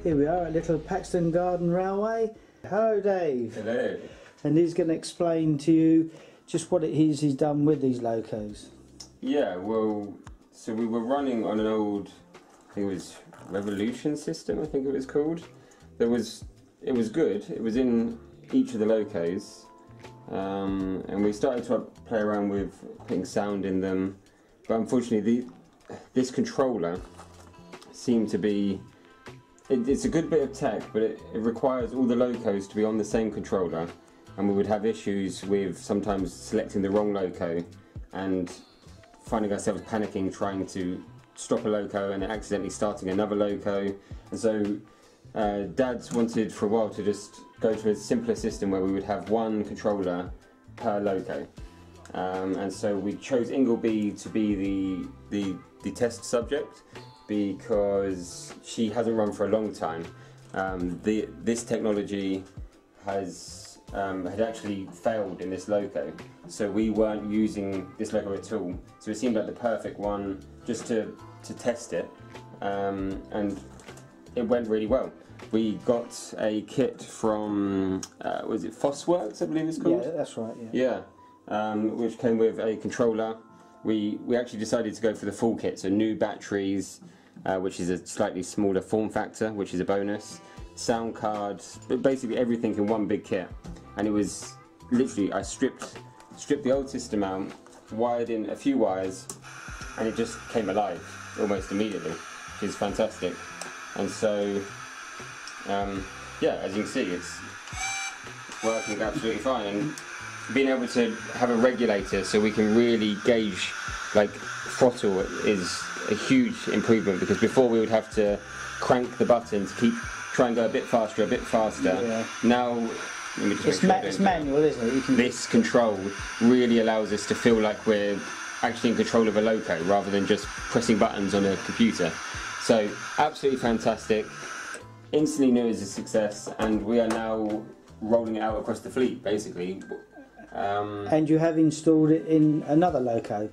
Here we are at Little Paxton Garden Railway. Hello Dave. Hello. And he's going to explain to you just what it is he's done with these locos. Yeah, well, so we were running on an old, I think it was Revolution system, I think it was called. It was good, it was in each of the locos, and we started to play around with putting sound in them, but unfortunately this controller seemed to be, it's a good bit of tech, but it requires all the locos to be on the same controller, and we would have issues with sometimes selecting the wrong loco and finding ourselves panicking trying to stop a loco and accidentally starting another loco. And so Dad's wanted for a while to just go to a simpler system where we would have one controller per loco, and so we chose Ingleby to be the test subject because she hasn't run for a long time. This technology had actually failed in this loco, so we weren't using this loco at all, so it seemed like the perfect one just to test it, and it went really well. We got a kit from, was it Fossworks, I believe it's called? Yeah, that's right, yeah. Yeah, which came with a controller. We actually decided to go for the full kit, so new batteries, which is a slightly smaller form factor, which is a bonus, sound cards, but basically everything in one big kit. And it was literally, I stripped the old system out, wired in a few wires, and it just came alive almost immediately, which is fantastic. And so, yeah, as you can see, it's working absolutely fine. And being able to have a regulator so we can really gauge, like, throttle is a huge improvement, because before we would have to crank the button to try and go a bit faster. Yeah. Now, it's manual, isn't it? This control really allows us to feel like we're actually in control of a loco rather than just pressing buttons on a computer. So absolutely fantastic. Instantly knew it was a success, and we are now rolling it out across the fleet, basically. And you have installed it in another loco?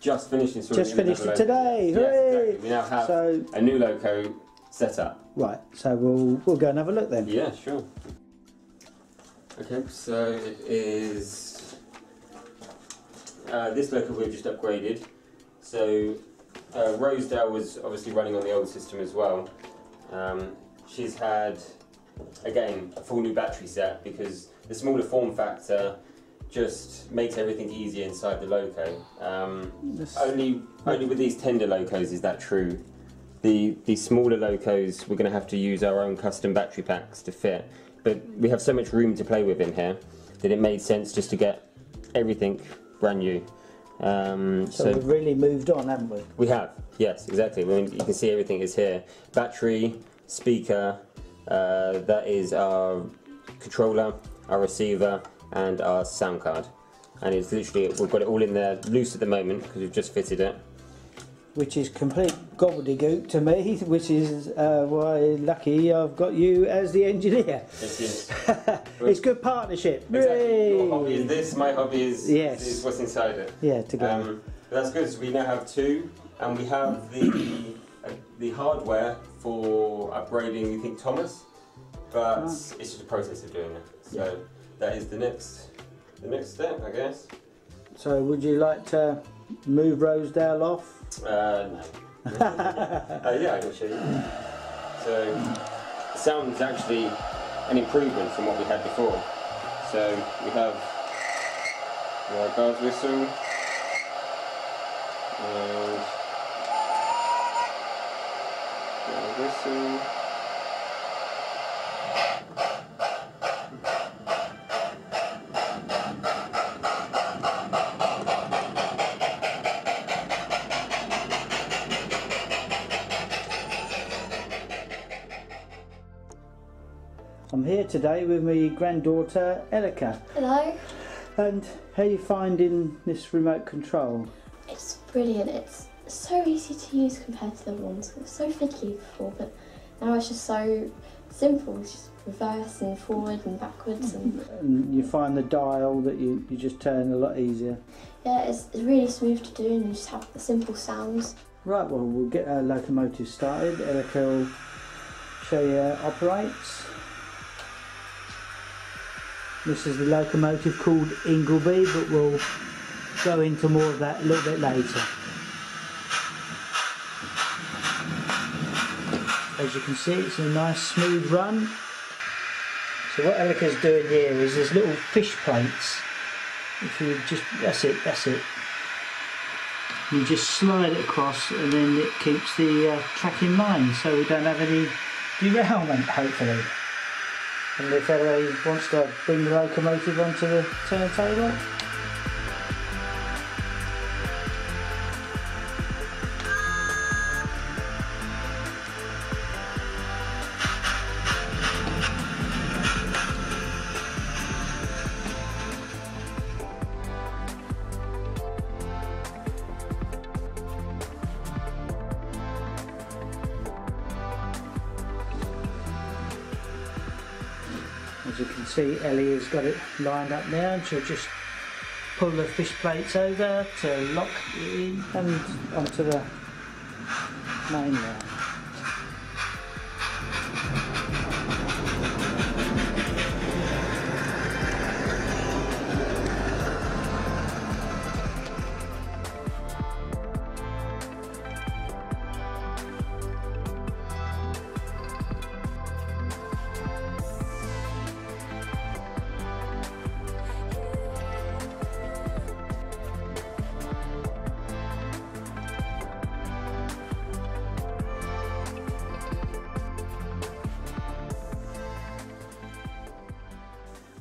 Just finished installing it. Just finished it today. Yes, exactly. We now have a new loco set up. Right, so we'll go and have a look then. Yeah, sure. Okay, so it is this loco we've just upgraded. So Rosedale was obviously running on the old system as well. She's had, again, a full new battery set because the smaller form factor just makes everything easier inside the loco. Only with these tender locos is that true. The smaller locos, we're going to have to use our own custom battery packs to fit. But we have so much room to play with in here that it made sense just to get everything brand new. So we've really moved on, haven't we? We have, yes, exactly. I mean, you can see everything is here. Battery, speaker, that is our controller, our receiver, and our sound card. And it's literally, we've got it all in there loose at the moment because we've just fitted it. Which is complete gobbledygook to me, which is why lucky I've got you as the engineer. It is. It's good partnership. Exactly. Your hobby is this, my hobby is, yes, is what's inside it. Yeah, together. That's good. So we now have two, and we have the hardware for upgrading, I think, Thomas, but it's just a process of doing it. So that is the next step, I guess. So would you like to move Rosedale off? No. Yeah, I can show you. So, the sound is actually an improvement from what we had before. So, we have our guard's whistle, and guard whistle. I'm here today with my granddaughter Elika. Hello. And how are you finding this remote control? It's brilliant. It's so easy to use compared to the other ones. It was so fiddly before, but now it's just so simple. It's just reverse and forward and backwards. And you find the dial that you just turn a lot easier? Yeah, it's really smooth to do, and you just have the simple sounds. Right, well, we'll get our locomotive started. Elika will show you how it operates. This is the locomotive called Ingleby, but we'll go into more of that a little bit later. As you can see, it's a nice smooth run. So what Elica's doing here is there's little fish plates. If you just, that's it. You just slide it across and then it keeps the track in line so we don't have any derailment, hopefully. And if anybody wants to bring the locomotive onto the turntable, as you can see, Ellie has got it lined up now, and she'll just pull the fish plates over to lock it in and onto the main line.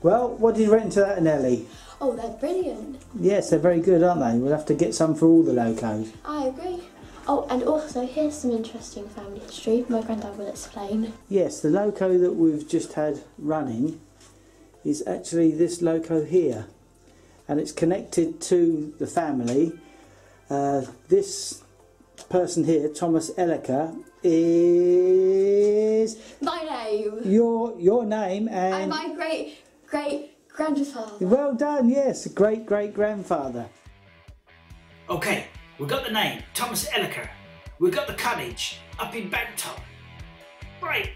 Well, what did you rent to that, Nelly? Oh, they're brilliant. Yes, they're very good, aren't they? We'll have to get some for all the locos. I agree. Oh, and also here's some interesting family history. My granddad will explain. Yes, the loco that we've just had running is actually this loco here, and it's connected to the family. This person here, Thomas L.P.G.R, is My name. your name And and my great-great-grandfather. well done. Yes, great-great-grandfather. Okay, we've got the name, Thomas L.P.G.R. We've got the cottage up in Bangtop. Right.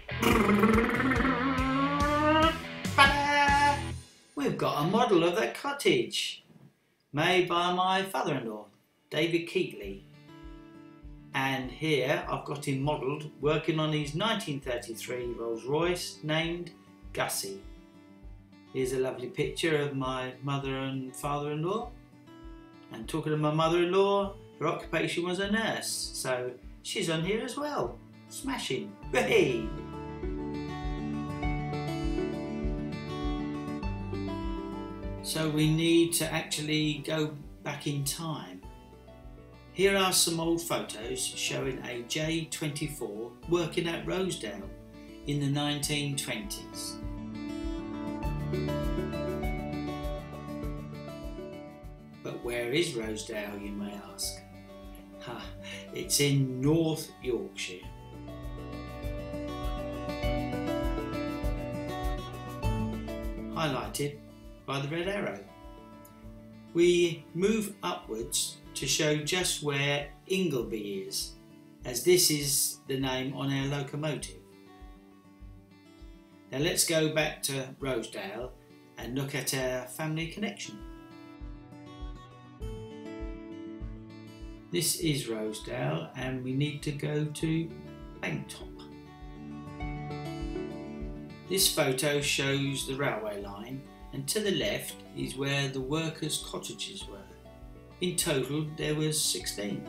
Ta-da! We've got a model of that cottage, made by my father-in-law, David Keatley. And here I've got him modelled working on his 1933 Rolls Royce named Gussie. Here's a lovely picture of my mother and father-in-law. And talking to my mother-in-law, her occupation was a nurse, so she's on here as well. Smashing. Hey! So we need to actually go back in time. Here are some old photos showing a J24 working at Rosedale in the 1920s. But where is Rosedale, you may ask? It's in North Yorkshire. Highlighted by the red arrow. We move upwards to show just where Ingleby is, as this is the name on our locomotive. Now let's go back to Rosedale and look at our family connection. This is Rosedale and we need to go to Bangtop. This photo shows the railway line, and to the left is where the workers' cottages were. In total there was 16.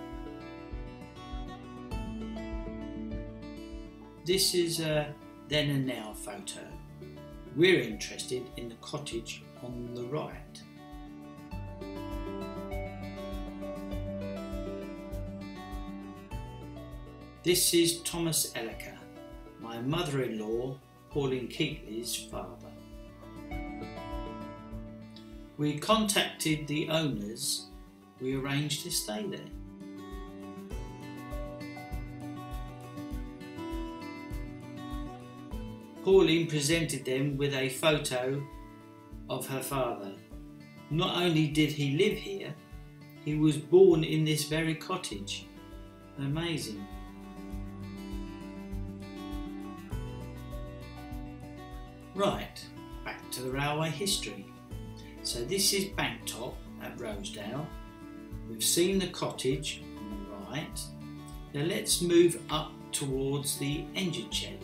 This is a then and now photo. We're interested in the cottage on the right. This is Thomas L.P.G.R, my mother-in-law, Pauline Keatley's father. We contacted the owners. We arranged to stay there. Pauline presented them with a photo of her father. Not only did he live here, he was born in this very cottage. Amazing. Right, back to the railway history. So this is Banktop at Rosedale. We've seen the cottage on the right. Now let's move up towards the engine shed.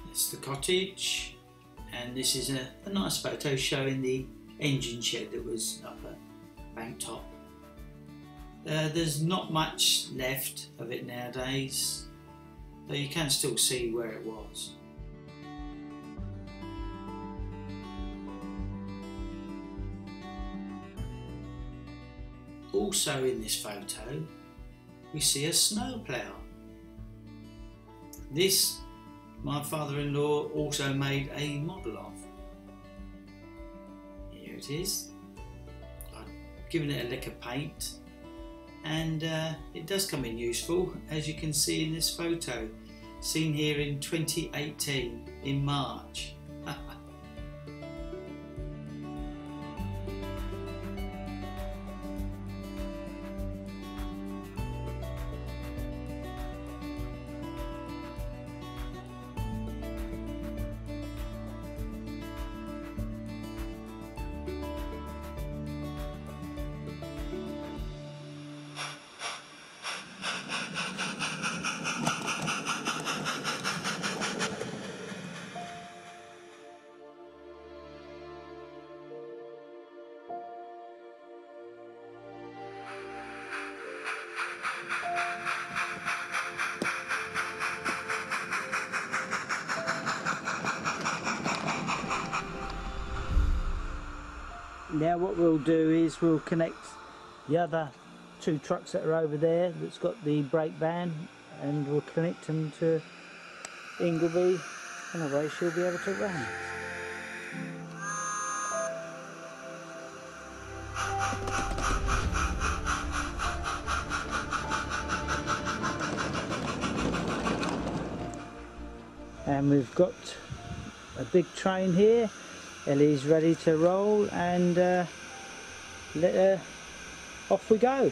That's the cottage, and this is a nice photo showing the engine shed that was up at Banktop. There's not much left of it nowadays, though you can still see where it was. Also in this photo we see a snowplough. This my father-in-law also made a model of. Here it is. I've given it a lick of paint, and it does come in useful, as you can see in this photo, seen here in 2018 in March. Now what we'll do is we'll connect the other two trucks that are over there that's got the brake van, and we'll connect them to Ingleby, and away she'll be able to run. And we've got a big train here. Ellie's ready to roll, and off we go.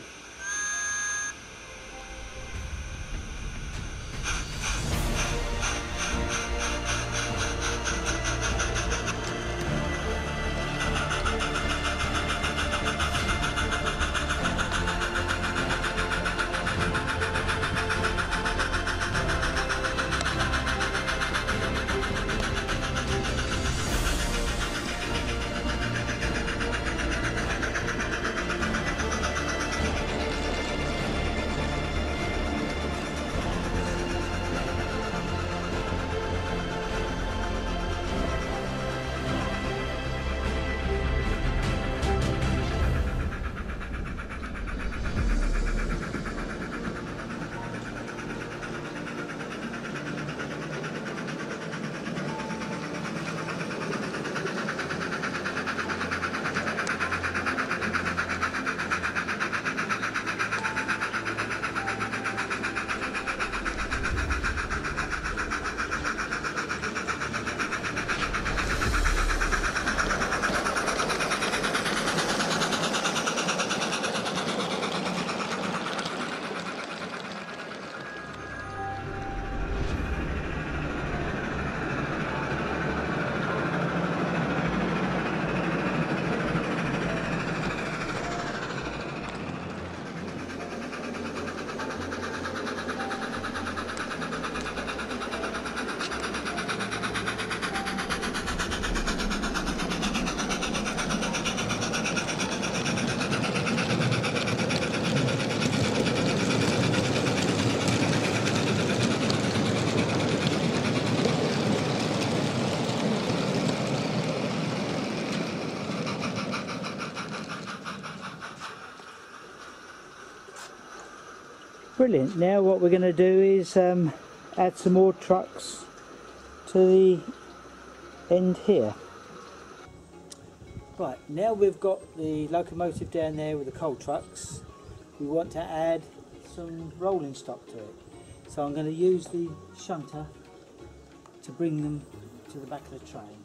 Brilliant. Now what we're going to do is add some more trucks to the end here. Right, now we've got the locomotive down there with the coal trucks, we want to add some rolling stock to it. So I'm going to use the shunter to bring them to the back of the train.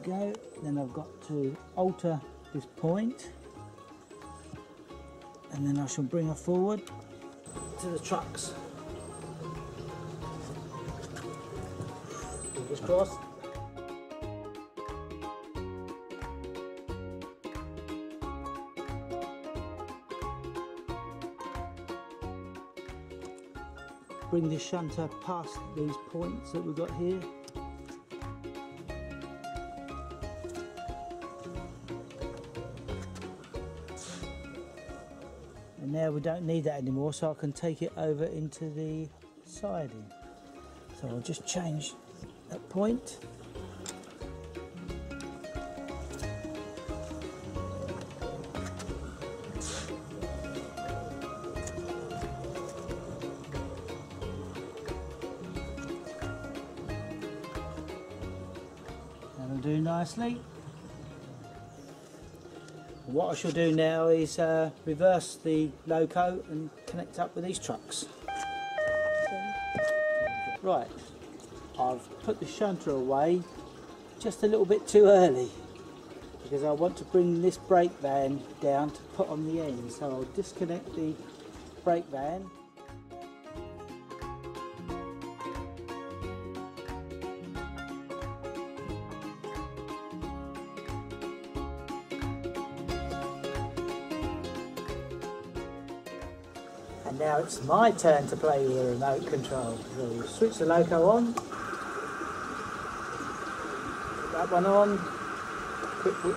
we go. Then I've got to alter this point, and then I shall bring her forward to the trucks. Fingers crossed. Bring the shunter past these points that we've got here. And now we don't need that anymore, so I can take it over into the siding. So I'll just change that point. That'll do nicely. What I shall do now is reverse the loco and connect up with these trucks. Right, I've put the shunter away just a little bit too early because I want to bring this brake van down to put on the end. So I'll disconnect the brake van. And now it's my turn to play with the remote control. So we'll switch the loco on. Put that one on. Quick whip.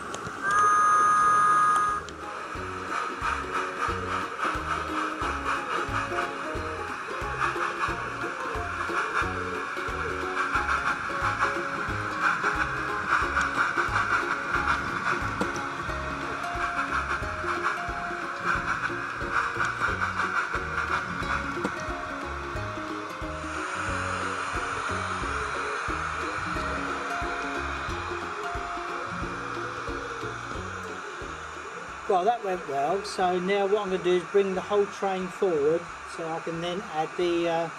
Well, that went well, so now what I'm going to do is bring the whole train forward so I can then add the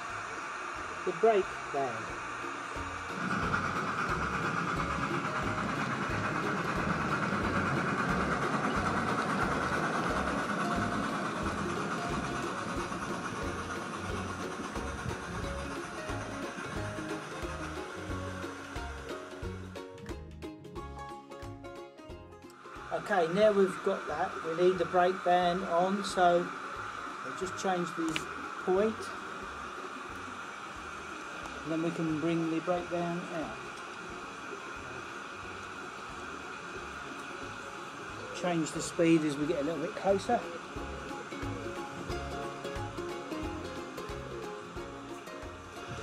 brake van. Okay, now we've got that, we need the brake van on, so I'll just change this point, and then we can bring the brake van out. Change the speed as we get a little bit closer.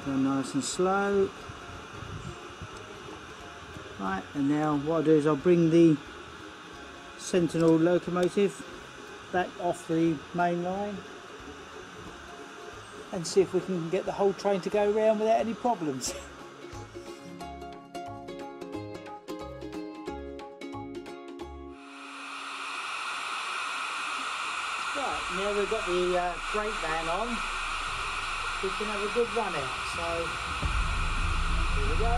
Go nice and slow. Right, and now what I'll do is I'll bring the Sentinel locomotive back off the main line and see if we can get the whole train to go round without any problems. Right, now we've got the brake van on, we can have a good run out, so here we go.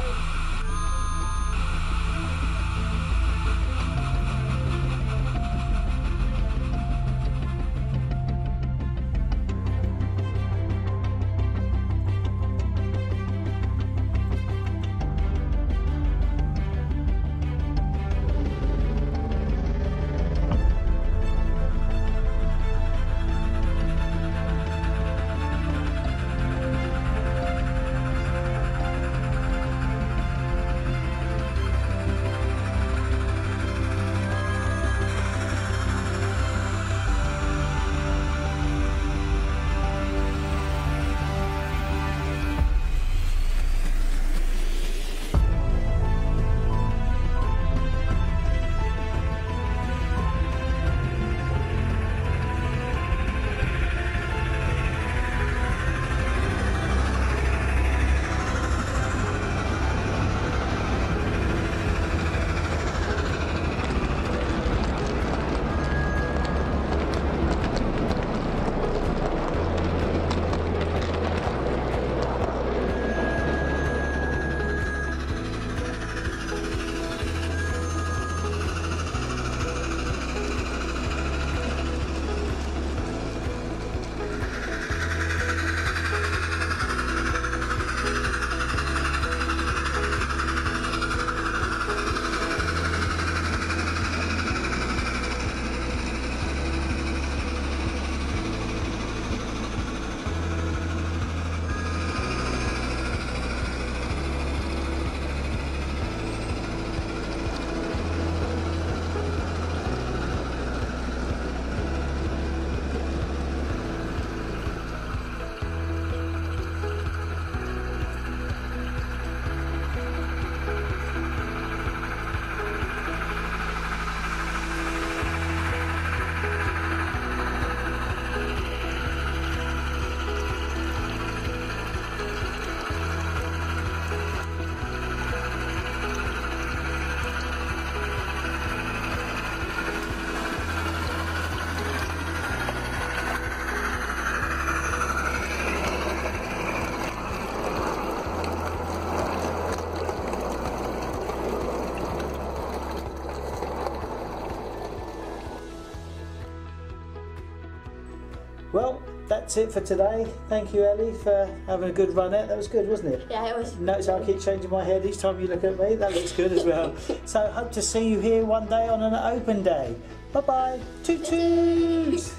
that's it for today. Thank you, Ellie, for having a good run out. That was good, wasn't it? Yeah, it was. Notice how I keep changing my head each time you look at me. That looks good as well. So hope to see you here one day on an open day. Bye bye. Toot toot.